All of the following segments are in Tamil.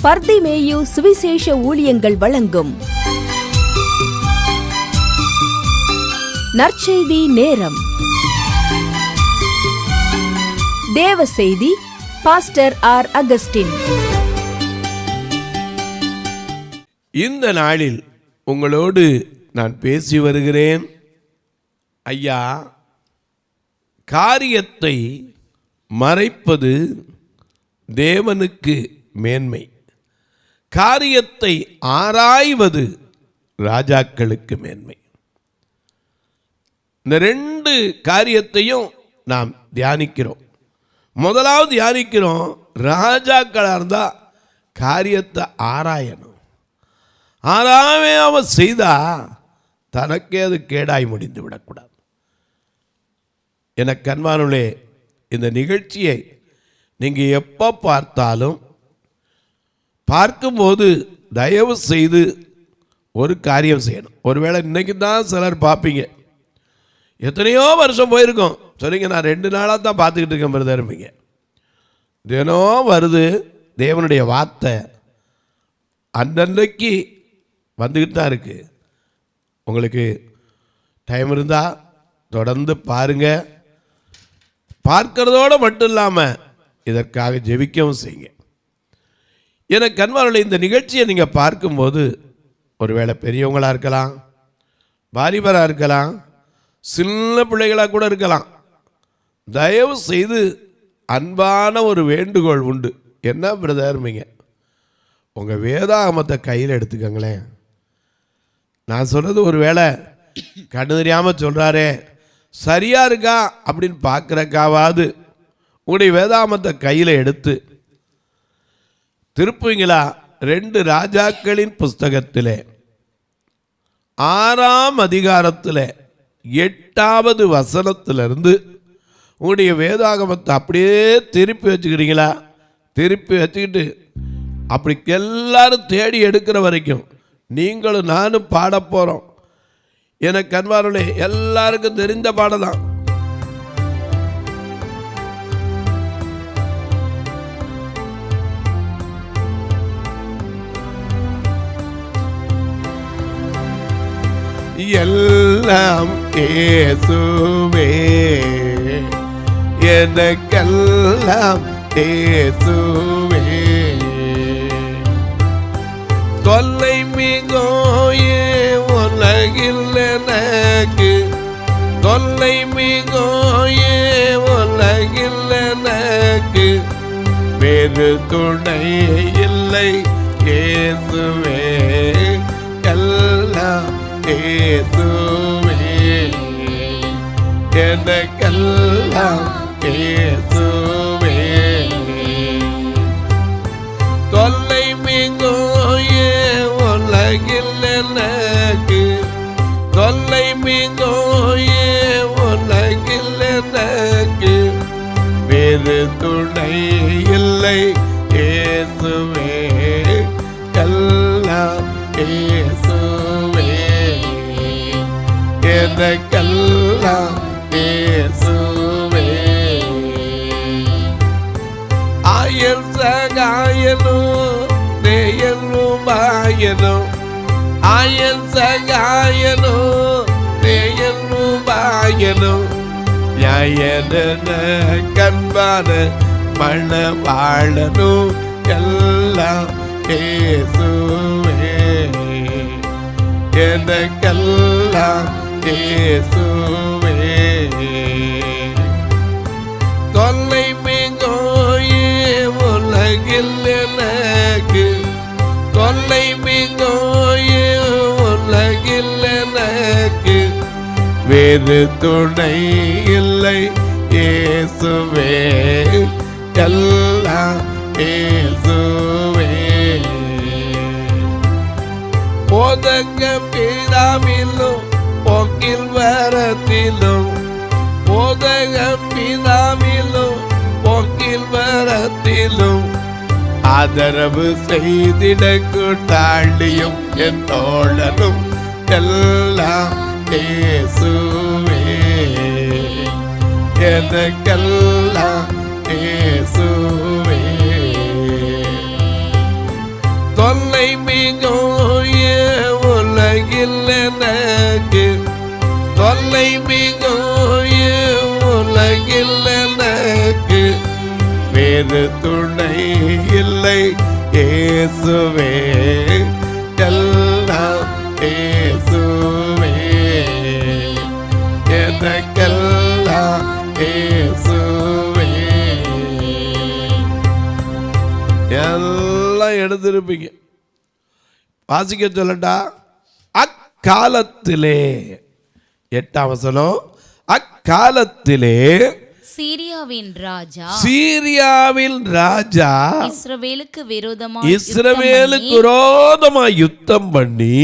பர்திமேயு சுவிசேஷ ஊழியங்கள் வழங்கும் நற்செய்தி நேரம். தேவ செய்தி பாஸ்டர் ஆர். அகஸ்டின். இந்த நாளில் உங்களோடு நான் பேசி வருகிறேன். ஐயா, காரியத்தை மறைப்பது தேவனுக்கு மேன்மை, காரியத்தை ஆராய்வது ராஜாக்களுக்கு மேன்மை. இந்த ரெண்டு காரியத்தையும் நாம் தியானிக்கிறோம். முதலாவது தியானிக்கிறோம், ராஜாக்களாக இருந்தால் காரியத்தை ஆராயணும். ஆராயாமல் செய்தால் தனக்கே அது கேடாய் முடிந்து விடக்கூடாது. எனக்கு அன்பானவர்களே, இந்த நிகழ்ச்சியை நீங்கள் எப்போ பார்த்தாலும் பார்க்கும்போது தயவு செய்து ஒரு காரியம் செய்யணும். ஒருவேளை இன்றைக்கி தான் சிலர் பார்ப்பீங்க, எத்தனையோ வருஷம் போயிருக்கோம், சொல்லிங்க நான் 2 நாளாக தான் பார்த்துக்கிட்டு இருக்கேன் பிரதர்ம்பிங்க. தினம் வருது தேவனுடைய வார்த்தை, அன்னன்னைக்கு வந்துக்கிட்டு தான் இருக்குது. உங்களுக்கு டைம் இருந்தால் தொடர்ந்து பாருங்கள். பார்க்கிறதோடு மட்டும் இல்லாமல் இதற்காக ஜெபிக்கவும் செய்யுங்க. எனக்கு அன்பானவர்களே, இந்த நிகழ்ச்சியை நீங்கள் பார்க்கும்போது ஒருவேளை பெரியவங்களாக இருக்கலாம், வாலிபராக இருக்கலாம், சின்ன பிள்ளைகளாக கூட இருக்கலாம். தயவு செய்து அன்பான ஒரு வேண்டுகோள் உண்டு. என்ன பிரதர்மிங்க, உங்கள் வேதாகமத்தை கையில் எடுத்துக்கங்களேன். நான் சொன்னது ஒரு வேளை கண்ணு தெரியாமல் சொல்கிறாரே, சரியாக இருக்கா அப்படின்னு பார்க்குறக்காவது உங்களுடைய வேதாகமத்தை கையில் எடுத்து திருப்புவீங்களா? 2 ராஜாக்களின் புஸ்தகத்தில் 6ஆம் அதிகாரத்தில் 8வது வசனத்திலிருந்து உங்களுடைய வேதாகமத்தை அப்படியே திருப்பி வச்சுக்கிறீங்களா? திருப்பி வச்சுக்கிட்டு அப்படி எல்லாரும் தேடி எடுக்கிற வரைக்கும் நீங்களும் நானும் பாட போகிறோம். எனக்கு அன்பானவர்களே, எல்லாருக்கும் தெரிந்த பாடலாம். எல்லாம் இயேசுவே, எனக்கெல்லாம் இயேசுவே, தொல்லை மிகோயே உலகில் எனக்கு, தொல்லை மிகோயே உலகில் எனக்கு, வேறு துணை இல்லை இயேசுவே, எல்லாம் இயேசுவே, எனக்கெல்லாம் இயேசுவே, தொல்லை மிகோயே உலகில் எனக்கு, தொல்லை மிகோயே உலகில் எனக்கு, வேறு துணை இல்லை இயேசுவே, எல்லாம் இயேசுவே, எனக்கெல்லாம் இயேசுவே. ஆயன் சகாயனோ தேயனும் ஆயனோ, ஆயன் சகாயனோ தேயனும் ஆயனோ, நியாயன கண்பான மணவாளனோ, எல்லாம் இயேசுவே, எனக்கெல்லாம் இயேசுவே, தொல்லை மிகோயே உலகில் எனக்கு, தொல்லை மிகோயே உலகில் எனக்கு, வேறு துணை இல்லை இயேசுவே, எல்லாம் இயேசுவே, போதக பிதாவிலும் போக்கில் வரத்திலும், போதக பிதாவிலும் போக்கில் வரத்திலும், ஆதரவு செய்திட கூட்டாளியும் என் தோழனும், எல்லாம் இயேசுவே, எனக்கெல்லாம் இயேசுவே. வேறு துணை இல்லை இயேசுவே, எல்லாம் இயேசுவே, எனக்கெல்லாம் இயேசுவே. எல்லாம் எடுத்திருப்பீங்க. வாசிக்க சொல்லட்டா? அக்காலத்திலே, 8ஆம் வசனம், அக்காலத்திலே சீரியாவின் ராஜா இஸ்ரவேலுக்கு விரோதமாய் யுத்தம் பண்ணி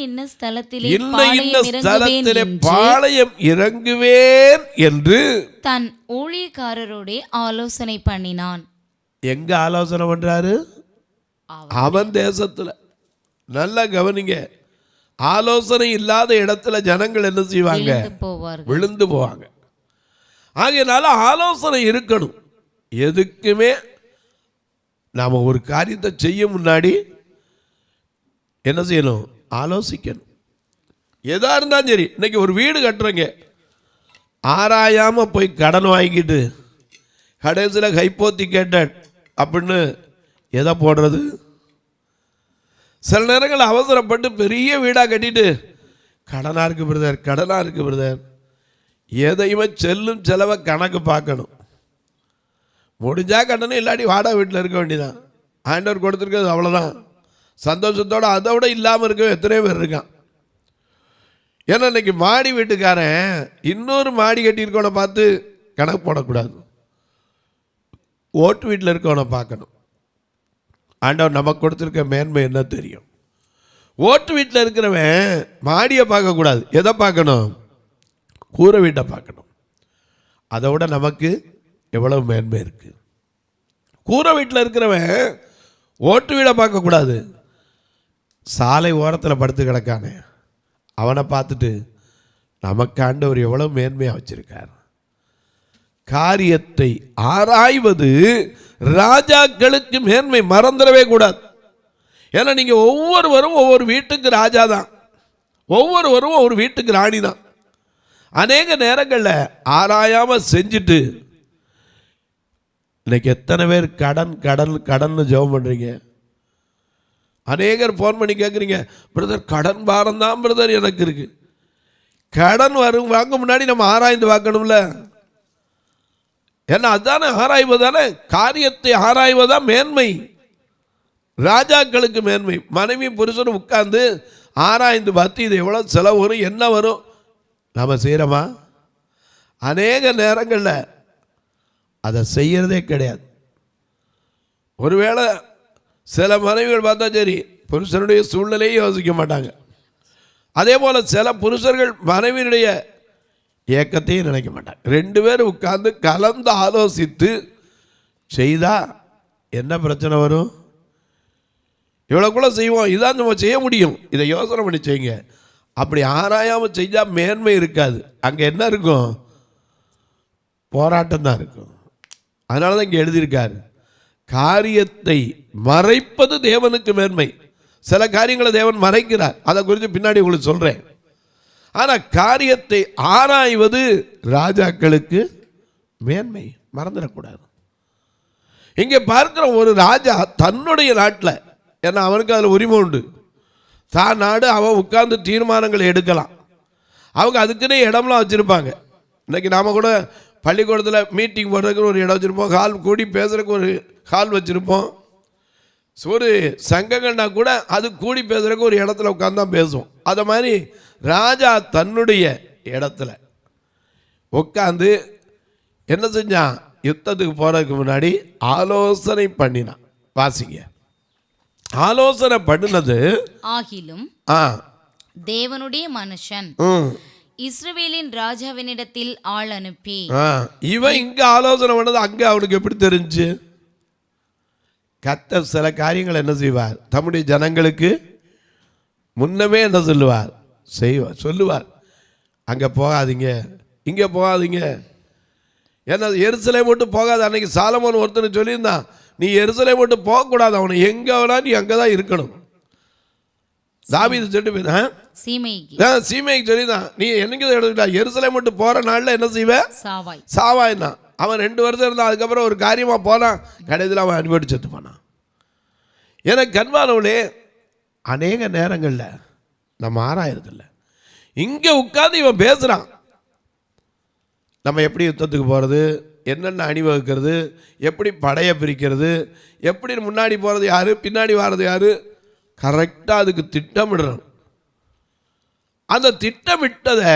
இன்ன ஸ்தலத்திலே பாளையம் இறங்குவேன் என்று தன் ஊழியக்காரரோட ஆலோசனை பண்ணினான். எங்க ஆலோசனை பண்றாரு? அவன் தேசத்துல. நல்லா கவனிங்க. ஆலோசனை இல்லாத இடத்துல ஜனங்கள் என்ன செய்வாங்க? விழுந்து போவாங்க. ஆகையினால ஆலோசனை இருக்கணும். எதுக்குமே நாம ஒரு காரியத்தை செய்ய முன்னாடி என்ன செய்யணும்? ஆலோசிக்கணும். எதா இருந்தாலும் சரி. இன்னைக்கு ஒரு வீடு கட்டுறங்க, ஆராயாம போய் கடன் வாங்கிட்டு கடைசியில் கைப்போத்தி கேட்ட அப்படின்னு எதை போடுறது? சில நேரங்கள் அவசரப்பட்டு பெரிய வீடாக கட்டிட்டு கடனாக இருக்கு பிரதர், எதையுமே செல்லும் செலவை கணக்கு பார்க்கணும். முடிஞ்சா கட்டணும், இல்லாட்டி வாடகை வீட்டில் இருக்க வேண்டியதான். ஆண்டவர் கொடுத்துருக்கிறது அவ்வளோதான். சந்தோஷத்தோடு அதை விட இல்லாமல் இருக்க எத்தனையோ பேர் இருக்கான். ஏன்னா இன்னைக்கு மாடி வீட்டுக்காரன் இன்னொரு மாடி கட்டியிருக்கவனை பார்த்து கணக்கு போடக்கூடாது. ஓட்டு வீட்டில் இருக்கவனை பார்க்கணும். ஆண்டவர் நமக்கு கொடுத்துருக்க மேன்மை என்ன தெரியும். ஓட்டு வீட்டில் இருக்கிறவன் மாடியை பார்க்கக்கூடாது. எதை பார்க்கணும்? கூரை வீட்டை பார்க்கணும். அதை விட நமக்கு எவ்வளவு மேன்மை இருக்கு. கூரை வீட்டில் இருக்கிறவன் ஓட்டு வீடை பார்க்கக்கூடாது. சாலை ஓரத்தில் படுத்து கிடக்கானே அவனை பார்த்துட்டு நமக்கு ஆண்டவர் எவ்வளவு மேன்மையாக வச்சிருக்கார். காரியத்தை ஆராய்வது ராஜாக்களுக்கு மேன்மை. மறந்துடவே கூடாது. ஏன்னா நீங்க ஒவ்வொருவரும் ஒவ்வொரு வீட்டுக்கு ராஜா தான், ஒவ்வொருவரும் ஒவ்வொரு வீட்டுக்கு ராணி தான். அநேக நேரங்களில் ஆராயாம செஞ்சுட்டு இன்னைக்கு எத்தனை பேர் கடன் கடன் கடன் ஜெபம் பண்றீங்க? அநேகர் போன் பண்ணி கேட்குறீங்க, பிரதர் கடன் பாரம் தான் பிரதர் எனக்கு இருக்கு. கடன் வாங்க முன்னாடி நம்ம ஆராய்ந்து பார்க்கணும்ல. ஏன்னா அதுதானே ஆராய்வதானே, காரியத்தை ஆராய்வதான் மேன்மை. ராஜாக்களுக்கு மேன்மை. மனைவி புருஷனும் உட்கார்ந்து ஆராய்ந்து பார்த்து இது எவ்வளோ செலவு வரும், என்ன வரும், நாம் செய்கிறோமா? அநேக நேரங்களில் அதை செய்கிறதே கிடையாது. ஒருவேளை சில மனைவிகள் பார்த்தா சரி, புருஷனுடைய சூழ்நிலையை யோசிக்க மாட்டாங்க. அதே போல் சில புருஷர்கள் மனைவியினுடைய ஏக்கத்தையும் நினைக்க மாட்டாங்க. 2 பேரும் உட்கார்ந்து கலந்து ஆலோசித்து செய்தால் என்ன பிரச்சனை வரும்? இவ்வளோக்குள்ள செய்வோம், இதான் நம்ம செய்ய முடியும், இதை யோசனை பண்ணி செய்யுங்க. அப்படி ஆராயாமல் செஞ்சால் மேன்மை இருக்காது. அங்கே என்ன இருக்கும்? போராட்டம் தான் இருக்கும். அதனால தான் இங்கே எழுதியிருக்காரு, காரியத்தை மறைப்பது தேவனுக்கு மேன்மை. சில காரியங்களை தேவன் மறைக்கிறார், அதை குறித்து பின்னாடி உங்களுக்கு சொல்கிறேன். ஆனால் காரியத்தை ஆராய்வது ராஜாக்களுக்கு மேன்மை. மறந்துடக்கூடாது. இங்கே பார்க்கிற ஒரு ராஜா தன்னுடைய நாட்டில், ஏன்னா அவனுக்கு அதில் உரிமை உண்டு, தான் நாடு, அவன் உட்கார்ந்து தீர்மானங்களை எடுக்கலாம். அவங்க அதுக்குன்னே இடம்லாம் வச்சுருப்பாங்க. இன்றைக்கி நாம் கூட பள்ளிக்கூடத்தில் மீட்டிங் போடுறதுக்கு ஒரு இடம் வச்சுருப்போம், ஹால் கூடி பேசுகிறதுக்கு ஒரு ஹால் வச்சுருப்போம். ஒரு சங்கங்கள்னா கூட அது கூடி பேசுகிறதுக்கு ஒரு இடத்துல உட்காந்து தான் பேசுவோம். அதை மாதிரி ராஜா தன்னுடைய இடத்துல உட்காந்து என்ன செஞ்சான்? யுத்தத்துக்கு போகிறதுக்கு முன்னாடி ஆலோசனை பண்ணினான். வாசிங்க. ஆலோசனை பண்ணினது, ஆகிலும் தேவனுடைய மனுஷன் இஸ்ரவேலின் ராஜாவினிடத்தில் ஆள் அனுப்பி, இவன் இங்க ஆலோசனை பண்ணது அங்க அவனுக்கு எப்படி தெரிஞ்சு? கர்த்தர் சில காரியங்கள் என்ன செய்வார்? தம்முடைய ஜனங்களுக்கு முன்னமே என்ன சொல்லுவார்? சொல்லுவார். அங்கே போகாதீங்க, இங்கே போகாதீங்க. ஏன்னா எருசலேம் மட்டும் போகாது. அன்னைக்கு சாலமோன் ஒருத்தர் சொல்லியிருந்தான், நீ எருசலேம் மட்டும் போகக்கூடாது, அவனை எங்கே வேணா நீ அங்கே தான் இருக்கணும். தாவீது சொல்லிட்டு சீமைக்கு சொல்லிதான், நீ என்னைக்கு எடுத்துட்டா எருசலேம் மட்டும் போகிற நாளில் என்ன செய்வ? சாவாய்னா. அவன் 2 வருஷம் இருந்தான். அதுக்கப்புறம் ஒரு காரியமாக போனான், கடைசியில் அவன் அடிபட்டு செத்து போனான். எனக்கு கண்பானவளே, அநேக நேரங்களில் நம்ம ஆராயறதில்லை. இங்கே உட்காந்து இவன் பேசுகிறான், நம்ம எப்படி யுத்தத்துக்கு போகிறது, என்னென்ன அணிவகுக்கிறது, எப்படி படையை பிரிக்கிறது, எப்படி முன்னாடி போகிறது யார், பின்னாடி வர்றது யார், கரெக்டாக அதுக்கு திட்டமிடுறான். அந்த திட்டமிட்டதை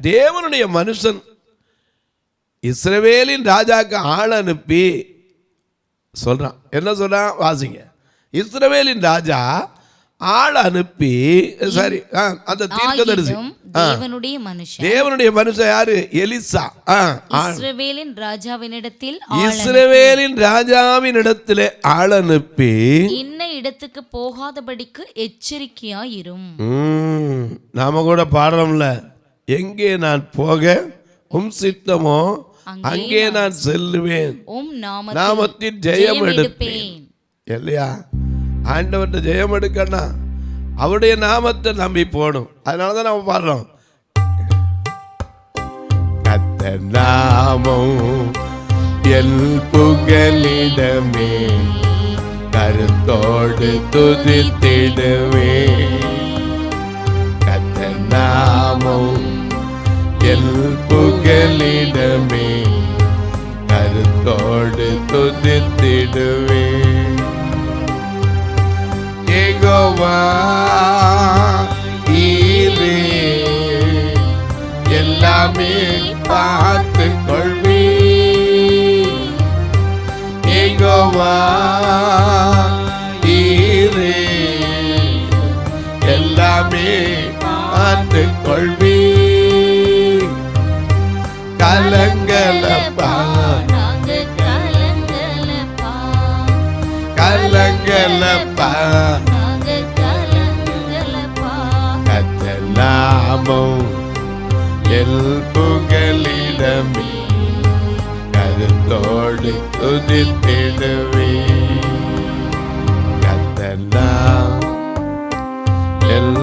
தேவனுடைய மனுஷன் இஸ்ரவேலின் ராஜாக்கு ஆள் அனுப்பி சொல்கிறான். என்ன சொல்கிறான் வாசிங்க. இஸ்ரவேலின் ராஜா ஆள் அனுப்பி, சரி, அந்த தீர்க்கதரிசி தேவனுடைய மனுஷன் யாரு? எலிசா. இஸ்ரவேலின் ராஜாவினிடத்தில் ஆள் அனுப்பி, இன்ன இடத்துக்கு போகாதபடிக்கு எச்சரிக்கையாயிரும். நாம கூட பாடுறோம்ல, எங்கே நான் போக உம் சித்தமோ அங்கே நான் செல்லுவேன், நாமத்தின் ஜெயம் எடுப்பேன். இல்லையா? ஆண்டவர்கிட்ட ஜெயம் எடுக்கன்னா அவருடைய நாமத்தை நம்பி போகணும். அதனால தான் நம்ம பாடுறோம், கர்த்தர் நாமம் என் புகலிடமே, கருத்தோடு துதித்திடுவே. கர்த்தர் நாமம் என் புகலிடமே, கருத்தோடு துதித்திடுவே. யெகோவா ஈரே, எல்லாமே பார்த்து கொள்வி. யெகோவா ஈரே, எல்லாமே பார்த்து கொள்வி. கலங்கலப்பா கலங்கலப்பா, கர்த்தர் நாமம் என் புகலிடமே, கருத்தோடு துதித்திடுவே. கர்த்தர் நாமம் என்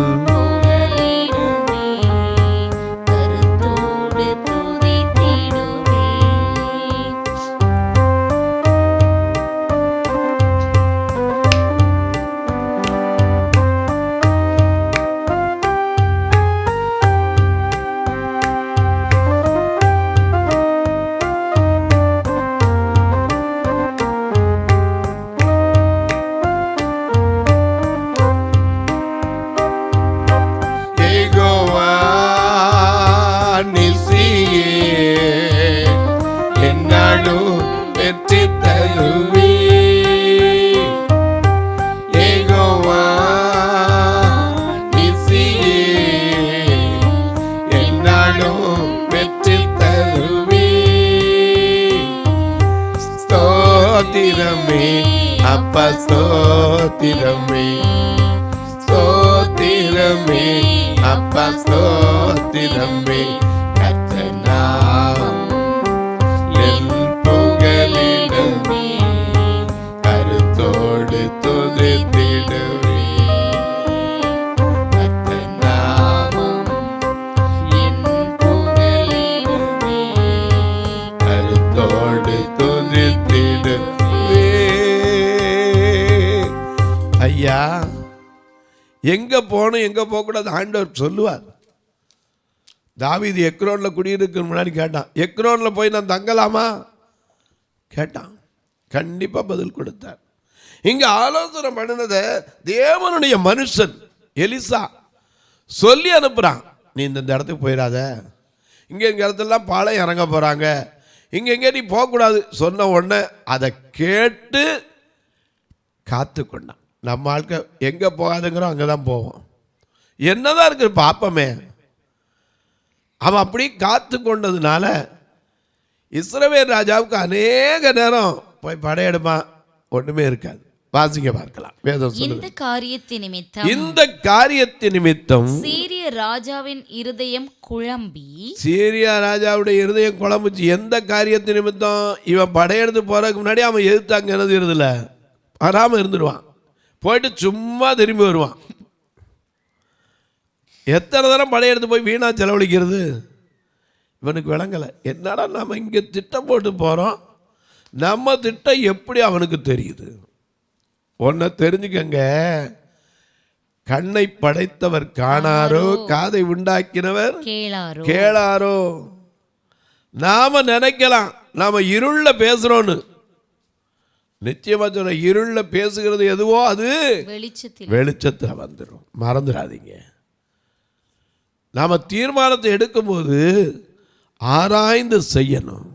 ஸ்தோத்திரமே அப்பா, ஸ்தோத்திரமே, ஸ்தோத்திரமே அப்பா, ஸ்தோத்திரமே. கர்த்தர் நாமம் என் புகலிடமே, கருத்தோடு துதித்திடுவே. கர்த்தர் நாமம் என் புகலிடமே, கருத்தோடு துதித்திடுவே. ஐயா, எங்க போகணும் எங்க போகக்கூடாது ஆண்டவர் சொல்லுவார். தாவீது எக்ரோன்ல குடியிருக்க முன்னாடி கேட்டான், எக்ரோன்ல போய் நான் தங்கலாமா கேட்டான். கண்டிப்பா பதில் கொடுத்தார். இங்க ஆலோசனை பண்ணினதை தேவனுடைய மனுஷன் எலிசா சொல்லி அனுப்புறான். நீ இந்த இடத்துக்கு போயிடாத, இங்க இடத்துலாம் பாளையம் இறங்க போறாங்க, இங்க நீ போகக்கூடாது சொன்ன உடனே அதை கேட்டு காத்து கொண்டான். நம்ம ஆட்கள் எங்கே போகாதுங்கிறோம் அங்கே தான் போவோம். என்னதான் இருக்கு பாப்பமே. அவன் அப்படி காத்து கொண்டதுனால இஸ்ரவேல் ராஜாவுக்கு அநேக நேரம் போய் படையெடுப்பான், ஒன்றுமே இருக்காது. வாசிக்க பார்க்கலாம். வேதம் சொல்லுது, இந்த காரியத்தின் நிமித்தம் சீரிய ராஜாவின் இருதயம் குழம்பி. சீரியா ராஜாவுடைய இருதயம் குழம்புச்சு. எந்த காரியத்தின் நிமித்தம்? இவன் படையெடுத்து போறதுக்கு முன்னாடி அவன் எதிர்த்து அங்கே என்னது இருதில்ல, வராமல் இருந்துடுவான், போயிட்டு சும்மா திரும்பி வருவான். எத்தனை தரம் படையெடுத்து போய் வீணா செலவழிக்கிறது? இவனுக்கு விளங்கலை. என்னடா நம்ம இங்கே திட்டம் போட்டு போகிறோம், நம்ம திட்டம் எப்படி அவனுக்கு தெரியுது? ஒன்றை தெரிஞ்சுக்கங்க, கண்ணை படைத்தவர் காணாரோ, காதை உண்டாக்கினவர் கேளாரோ. நாம நினைக்கலாம் நாம இருள பேசுறோன்னு. நிச்சயமா சொல்ற, இருள பேசுகிறது எதுவோ அது வெளிச்சத்தில் வந்துடும். மறந்துடாதீங்க. நாம தீர்மானத்தை எடுக்கும்போது ஆராய்ந்து செய்யணும்.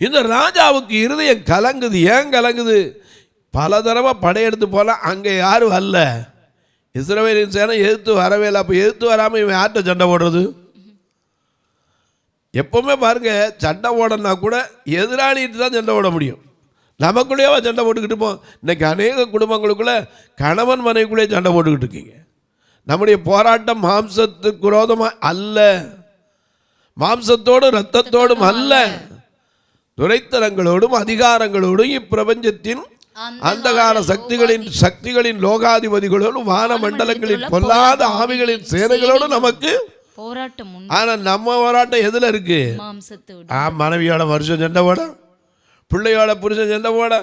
இந்த ராஜாவுக்கு இருதயம் கலங்குது. ஏன் கலங்குது? பல தடவை படையெடுத்து போனால் அங்கே யாரும் வரல, இஸ்ரவேலின் சேனை எதிர்த்து வரவே இல்லை. அப்போ எதிர்த்து வராமல் இவன் யார்கிட்ட சண்டை போடுறது? எப்போவுமே பாருங்க, சண்டை ஓடனா கூட எதிராளிட்டு தான் சண்டை ஓட முடியும். நமக்குள்ளேயே சண்டை போட்டுக்கிட்டு இருப்போம். இன்னைக்கு அநேக குடும்பங்களுக்குள்ளே கணவன் மனைவிக்குள்ளே சண்டை போட்டுக்கிட்டு இருக்கீங்க. நம்முடைய போராட்டம் மாம்சத்துக்கு விரோதமாக அல்ல, மாம்சத்தோடும் இரத்தத்தோடும் அல்ல, துரைத்தனங்களோடும் அதிகாரங்களோடும் இப்பிரபஞ்சத்தின் அந்தகார சக்திகளின் லோகாதிபதிகளோடும் வான மண்டலங்களின் பொல்லாத ஆவிகளின் சேனைகளோடு நமக்கு போராட்டம். ஆனா நம்ம போராட்டம் எதுல இருக்கு? மனைவியோட வருஷம் சண்டை போட, பிள்ளையோட புருஷன் சண்டை போட,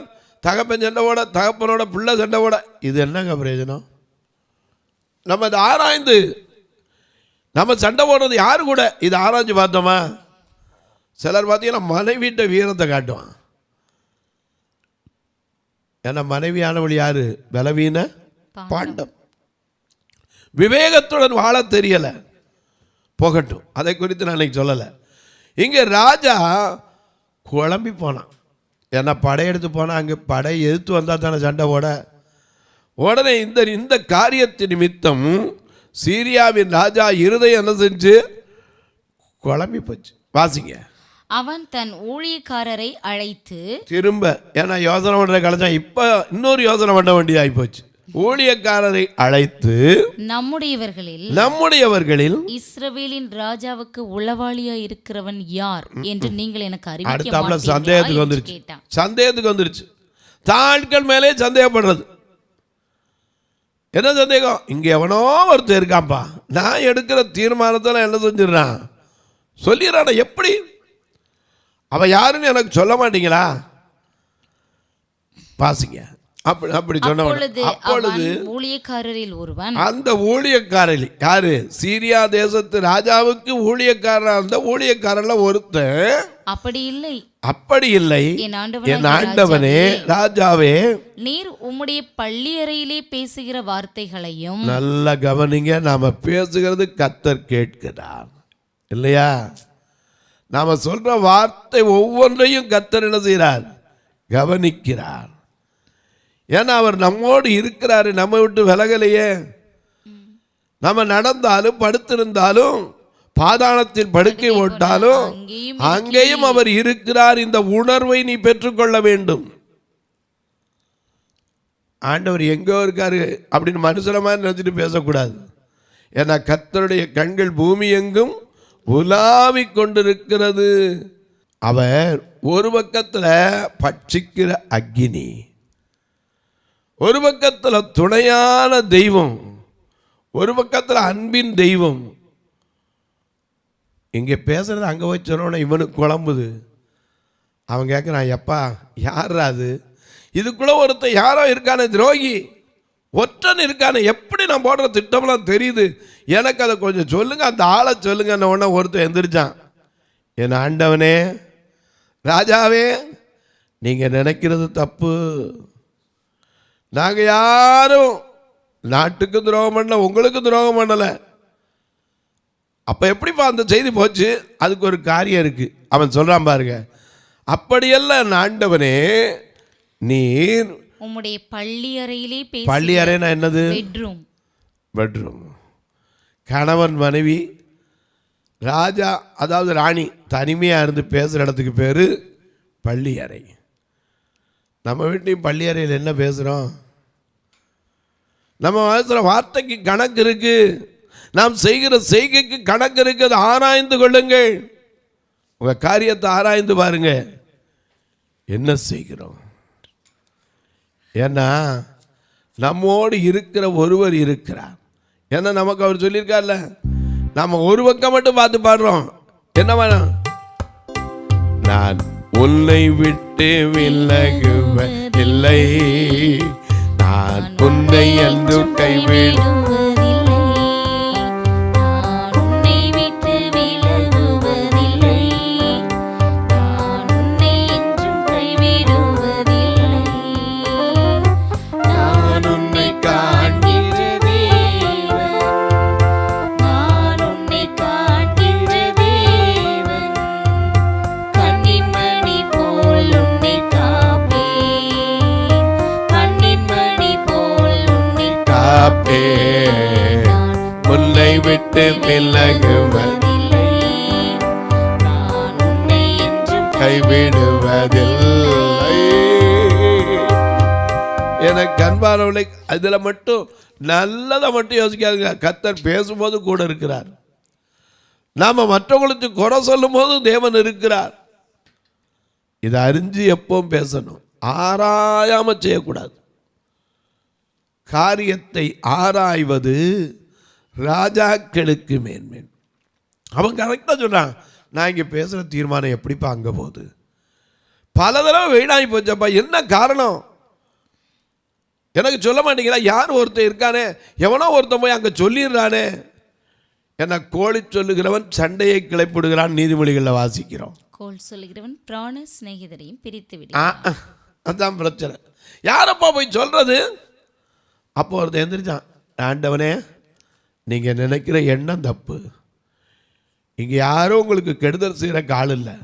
தகப்பன் சண்டை போட, தகப்பனோட பிள்ளை சண்டை போட. இது என்னங்க பிரயோஜனம்? நம்ம இதை ஆராய்ந்து நம்ம சண்டை போடுறது யாரு கூட இதை ஆராய்ச்சி பார்த்தோமா? சிலர் பார்த்தீங்கன்னா மனைவிட்ட வீரத்தை காட்டுவான். ஏன்னா மனைவியானவள் யாரு? பலவீன பாண்டம். விவேகத்துடன் வாழ தெரியலை. போகட்டும், அதை குறித்து நான் இன்னைக்கு சொல்லலை. இங்கே ராஜா குழம்பி போனான். ஏன்னா படையெடுத்து போனால் அங்கே படை எதிர்த்து வந்தால் தானே சண்டை போட. உடனே இந்த காரியத்தின் நிமித்தம் சீரியாவின் ராஜா இருதயம் என்ன செஞ்சு குழம்பி போச்சு. வாசிங்க. அவன் தன் ஊழியக்காரரை அழைத்து திரும்ப, ஏன்னா யோசனை பண்ற கலைச்சா இப்ப இன்னொரு யோசனை பண்ண வேண்டியதாகி போச்சு. ஊழியக்காரரை அழைத்து நம்முடையவர்களில் இஸ்ரவேலின் ராஜாவுக்கு உளவாளியா இருக்கிறவன் யார் என்று நீங்கள் எனக்கு அறிவிக்க சந்தேகத்துக்கு வந்துருச்சு. தாட்கள் மேலே சந்தேகப்படுறது. என்ன சந்தேகம்? இங்க எவனோ ஒருத்தர் இருக்கான்பா, நான் எடுக்கிற தீர்மானத்தை என்ன செஞ்சிடறான் சொல்லிடுறான. எப்படி அவன் யாருன்னு எனக்கு சொல்ல மாட்டீங்களா? பாசிங்க. அப்படி சொன்ன அப்பொழுது ஊழியக்காரரில் ஒருவன், அந்த ஊழியக்காரர் யாரு? சீரியா தேசத்து ராஜாவுக்கு ஊழியக்காரர். அந்த ஊழியக்காரர்ல ஒருத்தன், அப்படி இல்லை என் ஆண்டவனே ராஜாவே, நீர் உம்முடைய பள்ளி அறையிலே பேசுகிற வார்த்தைகளையும் நல்ல கவனிங்க. நாம பேசுகிறது கர்த்தர் கேட்கிறார் இல்லையா? நாம சொல்ற வார்த்தை ஒவ்வொன்றையும் கர்த்தர் என்ன செய்கிறார்? கவனிக்கிறார். ஏன்னா அவர் நம்மோடு இருக்கிறாரு, நம்ம விட்டு விலகலையே. நம்ம நடந்தாலும் படுத்திருந்தாலும் பாதாளத்தில் படுக்கை ஓட்டாலும் அங்கேயும் அவர் இருக்கிறார். இந்த உணர்வை நீ பெற்றுக்கொள்ள வேண்டும். ஆண்டவர் எங்கோ இருக்காரு அப்படின்னு மனுஷன மாதிரி நினைச்சிட்டு பேசக்கூடாது. ஏன்னா கர்த்தருடைய கண்கள் பூமி எங்கும் உலாவிக் கொண்டிருக்கிறது. அவர் ஒரு பக்கத்தில் பட்சிக்கிற அக்கினி, ஒரு பக்கத்தில் துணையான தெய்வம், ஒரு பக்கத்தில் அன்பின் தெய்வம். இங்கே பேசுறது அங்கே போய் சொன்னோன்னே இவனுக்கு குழம்புது. அவன் கேட்குறான், எப்பா யாரா அது? இதுக்குள்ள ஒருத்தன் யாரோ இருக்கானே, துரோகி ஒற்றன் இருக்கானே, எப்படி நான் போடுற திட்டம்லாம் தெரியுது, எனக்கு அதை கொஞ்சம் சொல்லுங்க, அந்த ஆளை சொல்லுங்க. உடனே ஒருத்தன் எந்திரிச்சான், என் ஆண்டவனே ராஜாவே, நீங்கள் நினைக்கிறது தப்பு. நாங்கள் யாரும் நாட்டுக்கு துரோகம் பண்ணல, உங்களுக்கு துரோகம் பண்ணலை. அப்போ எப்படிப்பா அந்த செய்தி போச்சு? அதுக்கு ஒரு காரியம் இருக்கு. அவன் சொல்றான் பாருங்க, அப்படியெல்லாம் ஆண்டவனே நீர் உம்முடைய பள்ளி அறையிலே பள்ளி அறைனா என்னது? பெட்ரூம். கணவன் மனைவி ராஜா அதாவது ராணி தனிமையாக இருந்து பேசுகிற இடத்துக்கு பேர் பள்ளி அறை. நம்ம வீட்லையும் பள்ளி அறையில் என்ன பேசுகிறோம்? நம்ம பேசுகிற வார்த்தைக்கு கணக்கு இருக்கு, நாம் செய்கிற செய்கைக்கு கணக்கு இருக்கு. அதை ஆராய்ந்து கொள்ளுங்கள். உங்கள் காரியத்தை ஆராய்ந்து பாருங்க, என்ன செய்கிறோம். ஏன்னா நம்மோடு இருக்கிற ஒருவர் இருக்கிறார். ஏன்னா நமக்கு அவர் சொல்லியிருக்கார்ல, நம்ம ஒரு பக்கம் மட்டும் பார்த்து பாடுறோம், என்ன வேணும்? நான் உன்னை விட்டு விலகுவதில்லை, நான் உன்னை என்றும் கைவிடும். உன்னை விட்டு விலகுவதில்லை, நான் உன்னை என்றும் கைவிடுவதில்லை. எனக்கு அன்பானவளை, அதுல மட்டும் நல்லதை மட்டும் யோசிக்காதுங்க. கர்த்தர் பேசும்போது கூட இருக்கிறார். நாம மற்றவங்களுக்கு குறை சொல்லும் போது தேவன் இருக்கிறார். இதை அறிஞ்சு எப்பவும் பேசணும். ஆராயாம செய்யக்கூடாது. காரியத்தை ஆராய்வது ராஜாக்களுக்கு மேன்மேன். அவன் கரெக்டாக சொல்கிறான், நான் இங்கே பேசுகிற தீர்மானம் எப்படிப்பா அங்கே போகுது? பல தடவை வீணாகி போச்சப்பா, என்ன காரணம் எனக்கு சொல்ல மாட்டீங்களா? யார் ஒருத்தன் இருக்கானே, எவனோ ஒருத்தன் போய் அங்கே சொல்லிடுறானே. என்ன கோழி சொல்லுகிறவன் சண்டையை கிளப்பிடுகிறான், நீதிமொழிகளில் வாசிக்கிறோம். கோல் சொல்லுகிறவன் பிராண சிநேகிதரையும் பிரித்து விடு. அதுதான் பிரச்சனை. யாரப்பா போய் சொல்றது? அப்போ ஒருத்தன் எந்திரிச்சான், ஆண்டவனே நீங்கள் நினைக்கிற எண்ணம் தப்பு. இங்கே யாரும் உங்களுக்கு கெடுதல் செய்கிற ஆள் இல்லை.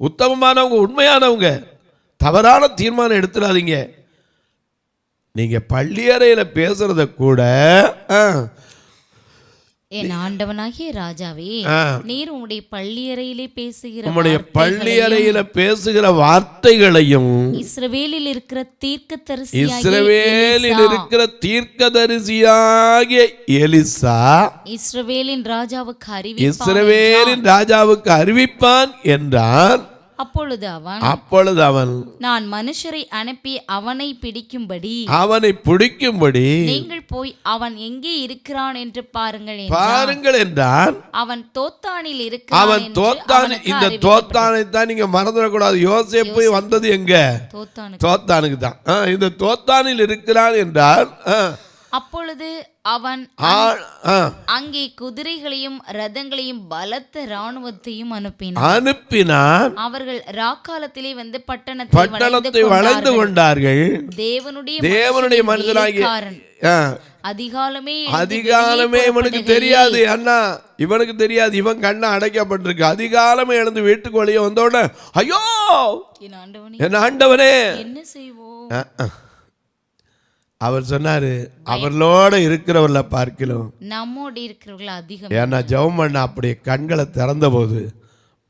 உத்தமமானவங்க, உண்மையானவங்க. தவறான தீர்மானம் எடுத்துடாதீங்க. நீங்கள் பள்ளியறையில் பேசுறத கூட என் ஆண்டவனாகிய ராஜாவே, நீர் உம்முடைய பள்ளியறையிலே பேசுகிற உம்முடைய பள்ளியறையில பேசுகிற வார்த்தைகளையும் இஸ்ரவேலில் இருக்கிற தீர்க்கதரிசியாகிய எலிசா இஸ்ரவேலின் ராஜாவுக்கு அறிவிப்பான் என்றான். அப்பொழுது அவன் நான் மனுஷரை அனுப்பி அவனை பிடிக்கும்படி நீங்கள் போய் அவன் எங்கே இருக்கிறான் என்று பாருங்கள் என்றான். அவன் தோத்தானில் இருக்கிறான். இந்த தோத்தானை தான் நீங்க மறந்துடக்கூடாது. யோசேப்பு வந்தது எங்க? தோத்தானுக்கு தான். இந்த தோத்தானில் இருக்கிறான் என்றால் அப்பொழுது அவன் அங்கே குதிரைகளையும் ரதங்களையும் பலத்த இராணுவத்தையும் அனுப்பினான். அவர்கள் ராக்காலத்திலே வந்து பட்டணத்தை வளைந்து கொண்டார்கள். தேவனுடைய மனிதனாகிய அதிகாலமே இவனுக்கு தெரியாது. அண்ணா இவனுக்கு தெரியாது, இவன் கண்ணை அடைக்கப்பட்டிருக்கு. அதிகாலமே எழுந்து வீட்டுக்கு வெளியே வந்தோட, ஐயோ என் ஆண்டவனே என்ன செய்வோம்? அவர் சொன்னாரு, அவர்களோட இருக்கிறவர்கள பார்க்கலாம் நம்மோடு இருக்கிறவர்கள் அதிகம். ஏன்னா ஜெபம் பண்ண அப்படியே கண்களை திறந்த போது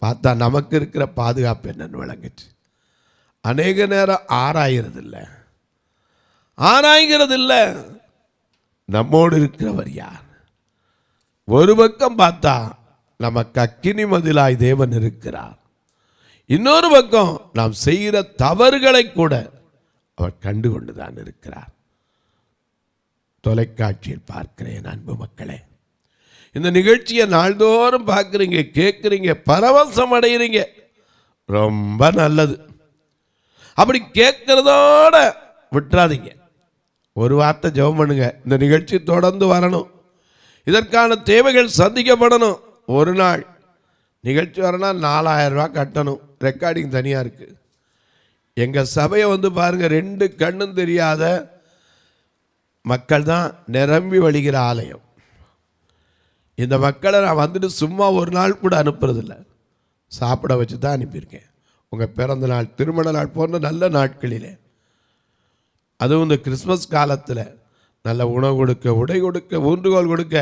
பார்த்தா நமக்கு இருக்கிற பாதுகாப்பு என்னன்னு விளங்குச்சு. அநேக நேரம் ஆராய்கிறது இல்லை நம்மோடு இருக்கிறவர் யார். ஒரு பக்கம் பார்த்தா நமக்கு அக்கினி மதிலாய் தேவன் இருக்கிறார். இன்னொரு பக்கம் நாம் செய்கிற தவறுகளை கூட அவர் கண்டு கொண்டுதான் இருக்கிறார். தொலைக்காட்சியில் பார்க்கிறேன் அன்பு மக்களே, இந்த நிகழ்ச்சியை நாள்தோறும் பார்க்குறீங்க, கேட்குறீங்க, பரவசம் அடைகிறீங்க. ரொம்ப நல்லது. அப்படி கேட்குறதோட விட்டுறாதீங்க. ஒரு வார்த்தை ஜெபம் பண்ணுங்க. இந்த நிகழ்ச்சி தொடர்ந்து வரணும், இதற்கான தேவைகள் சந்திக்கப்படணும். ஒரு நாள் நிகழ்ச்சி வரனா 4000 ரூபா கட்டணும். ரெக்கார்டிங் தனியாக இருக்குது. எங்கள் சபையை வந்து பாருங்கள், 2 கண்ணும் தெரியாத மக்கள் தான் நிரம்பி வழிகிற ஆலயம். இந்த மக்களை நான் வந்துட்டு சும்மா ஒரு நாள் கூட அனுப்புறதில்லை, சாப்பிட வச்சு தான் அனுப்பியிருக்கேன். உங்கள் பிறந்த நாள், திருமண நாள் போன்ற நல்ல நாட்களிலே, அதுவும் இந்த கிறிஸ்மஸ் காலத்தில் நல்ல உணவு கொடுக்க, உடை கொடுக்க, ஊன்றுகோல் கொடுக்க,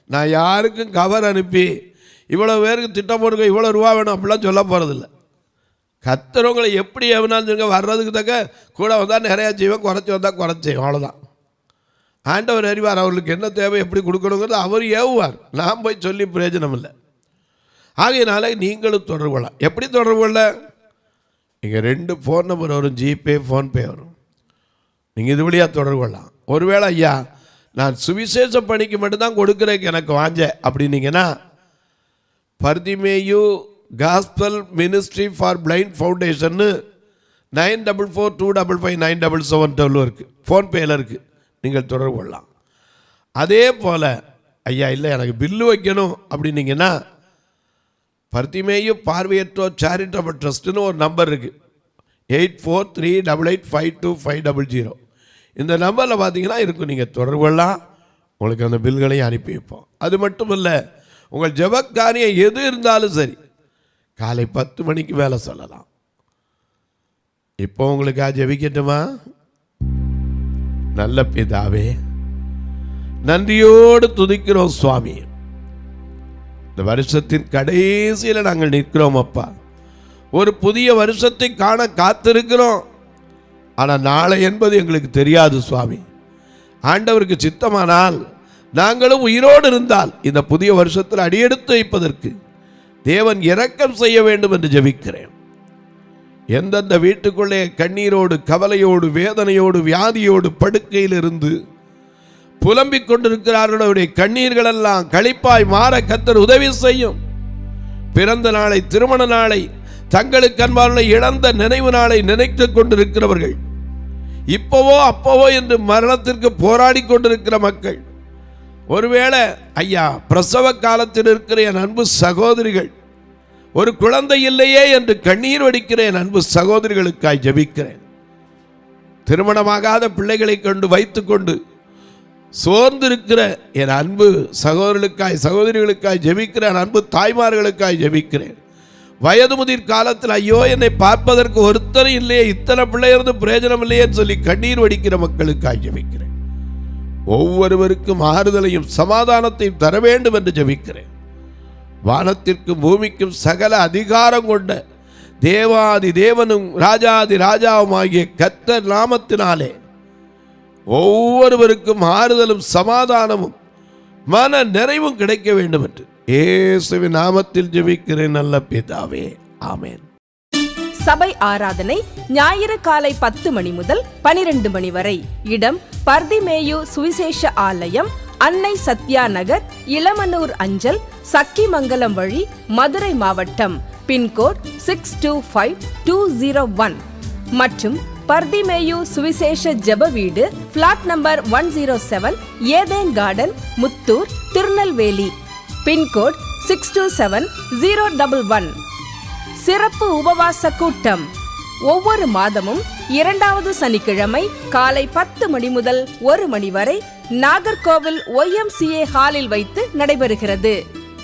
நான் யாருக்கும் கவர் அனுப்பி இவ்வளோ பேருக்கு திட்டம் போடுங்க, இவ்வளோ ரூபா வேணும் அப்படிலாம் சொல்ல போகிறதில்ல. கர்த்தரவங்களை எப்படி எவனாலும் சொல்லுங்க, வர்றதுக்கு தக்க கூட வந்தால் நிறையா செய்வேன், குறைச்சி வந்தால் குறைச்சேன், அவ்வளோதான். ஆண்டவர் அறிவார் அவர்களுக்கு என்ன தேவை, எப்படி கொடுக்கணுங்கிறது அவர் ஏவுவார். நாம் போய் சொல்லி பிரயோஜனம் இல்லை. ஆகையினால நீங்களும் தொடர்பு கொள்ளலாம். எப்படி தொடர்பு கொள்ள? இங்கே 2 ஃபோன் நம்பர் வரும், ஜிபே, ஃபோன்பே வரும். நீங்கள் இது வழியாக தொடர்பு கொள்ளலாம். ஒருவேளை ஐயா நான் சுவிசேஷ பணிக்கு மட்டும்தான் கொடுக்குறேன், எனக்கு வாஞ்ச அப்படின்னீங்கன்னா Bartimaeus gospel ministry for blind foundation 9442559777 இருக்குது, ஃபோன்பேயில் இருக்குது, நீங்கள் தொடர்பு கொள்ளலாம். அதே போல் ஐயா இல்லை எனக்கு பில்லு வைக்கணும் அப்படின்னீங்கன்னா பர்திமேயு பார்வையற்றோர் சேரிட்டபிள் ட்ரஸ்ட்டுன்னு ஒரு நம்பர் இருக்குது, 8438852500. இந்த நம்பரில் பார்த்தீங்கன்னா இருக்கும், நீங்கள் தொடர்பு கொள்ளலாம். உங்களுக்கு அந்த பில்களையும் அனுப்பி வைப்போம். அது மட்டும் இல்லை, உங்கள் ஜெபக்காரியம் எது இருந்தாலும் சரி காலை 10 மணிக்கு வேலை சொல்லலாம். இப்போ உங்களுக்காக ஜெபிக்கட்டுமா? நல்ல பிதாவே, நன்றியோடு துதிக்கிறோம் சுவாமி. இந்த வருஷத்தின் கடைசியில் நாங்கள் நிற்கிறோம் அப்பா. ஒரு புதிய வருஷத்தை காண காத்திருக்கிறோம். ஆனால் நாளை என்பது எங்களுக்கு தெரியாது சுவாமி. ஆண்டவருக்கு சித்தமானால் நாங்களும் உயிரோடு இருந்தால் இந்த புதிய வருஷத்தில் அடியெடுத்து வைப்பதற்கு தேவன் இரக்கம் செய்ய வேண்டும் என்று ஜெபிக்கிறேன். எந்தெந்த வீட்டுக்குள்ளே கண்ணீரோடு கவலையோடு வேதனையோடு வியாதியோடு படுக்கையில் இருந்து புலம்பிக் கொண்டிருக்கிறார்களுடைய கண்ணீர்களெல்லாம் களிப்பாய் மாற கர்த்தர் உதவி செய்யும். பிறந்த நாளை, திருமண நாளை, தங்களுக்கு அன்பான இழந்த நினைவு நாளை நினைத்துக் கொண்டிருக்கிறவர்கள், இப்போவோ அப்போவோ என்று மரணத்திற்கு போராடி கொண்டிருக்கிற மக்கள், ஒருவேளை ஐயா பிரசவ காலத்தில் இருக்கிற என் அன்பு சகோதரிகள், ஒரு குழந்தை இல்லையே என்று கண்ணீர் வடிக்கிற என் அன்பு சகோதரிகளுக்காய் ஜெபிக்கிறேன். திருமணமாகாத பிள்ளைகளை கொண்டு வைத்துக்கொண்டு சோர்ந்திருக்கிற என் அன்பு சகோதரர்களுக்காய் சகோதரிகளுக்காய் ஜெபிக்கிறேன். என் அன்பு தாய்மார்களுக்காய் ஜெபிக்கிறேன். வயது முதிர் காலத்தில் ஐயோ என்னை பார்ப்பதற்கு ஒருத்தரும் இல்லையே, இத்தனை பிள்ளை இருந்து பிரயோஜனம் இல்லையே சொல்லி கண்ணீர் வடிக்கிற மக்களுக்காய் ஜெபிக்கிறேன். ஒவ்வொருவருக்கும் ஆறுதலையும் சமாதானத்தையும் தர வேண்டும் என்று ஜெபிக்கிறேன். வானத்திற்கும் பூமிக்கும் சகல அதிகாரம் கொண்ட தேவாதி தேவனும் ராஜாதி ராஜாவும் ஆகிய கர்த்தர் நாமத்தினாலே ஒவ்வொருவருக்கும் ஆறுதலும் சமாதானமும் மன நிறைவும் கிடைக்க வேண்டும் என்று இயேசுவின் நாமத்தில் ஜெபிக்கிறேன் நல்ல பிதாவே, ஆமென். சபை ஆராதனை ஞாயிறு காலை 10 மணி முதல் 12 மணி வரை. இடம் பர்திமேயு சுவிசேஷ ஆலயம், அன்னை சத்யா நகர், இளமனூர் அஞ்சல், சக்கிமங்கலம் வழி, மதுரை மாவட்டம். பின்கோட் 625201 மற்றும் பர்திமேயு சுவிசேஷ ஜெப வீடு, flat number 107, Eden garden, Muthur, Tirunelveli. Pincode 627011. சிறப்பு உபவாச கூட்டம் ஒவ்வொரு மாதமும் 2வது சனிக்கிழமை காலை 10 மணி முதல் 1 மணி வரை நாகர்கோவில் YMCA ஹாலில் வைத்து நடைபெறுகிறது.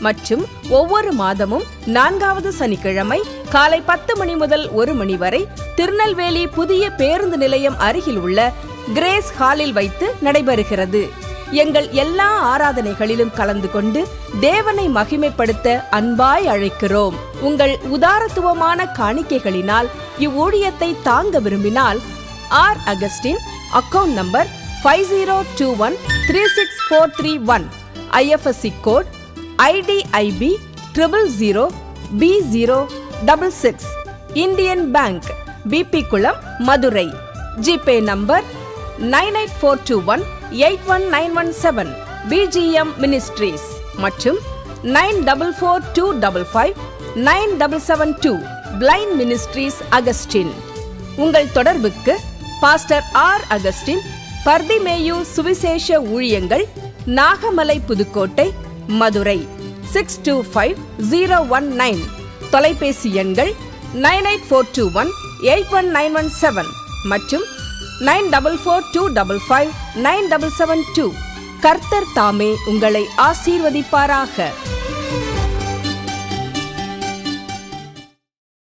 மற்றும் ஒவ்வொரு மாதமும் 4வது சனிக்கிழமை காலை 10 மணி முதல் 1 மணி வரை திருநெல்வேலி புதிய பேருந்து நிலையம் அருகில் உள்ள கிரேஸ் ஹாலில் வைத்து நடைபெறுகிறது. எங்கள் எல்லா ஆராதனைகளிலும் கலந்து கொண்டு தேவனை மகிமைப்படுத்த அன்பாய் அழைக்கிறோம். உங்கள் உதாரத்துவமான காணிக்கைகளினால் இவ்வூழியத்தை தாங்க விரும்பினால் R Augustine, account number 5021364331, IFSC code IDIB 000B066, Indian bank, BP Kulam, Madurai. GPay number 9842181917, BGM ministries மற்றும் 9442559772, பிளைண்ட் மினிஸ்ட்ரீஸ் அகஸ்டின். உங்கள் தொடர்புக்கு பாஸ்டர் ஆர் அகஸ்டின், பர்திமேயு சுவிசேஷ ஊழியங்கள், நாகமலை, புதுக்கோட்டை, மதுரை 625019. தொலைபேசி எண்கள் 9842181917 மற்றும் 9442559772. கர்த்தர் தாமே உங்களை ஆசீர்வதிப்பாராக.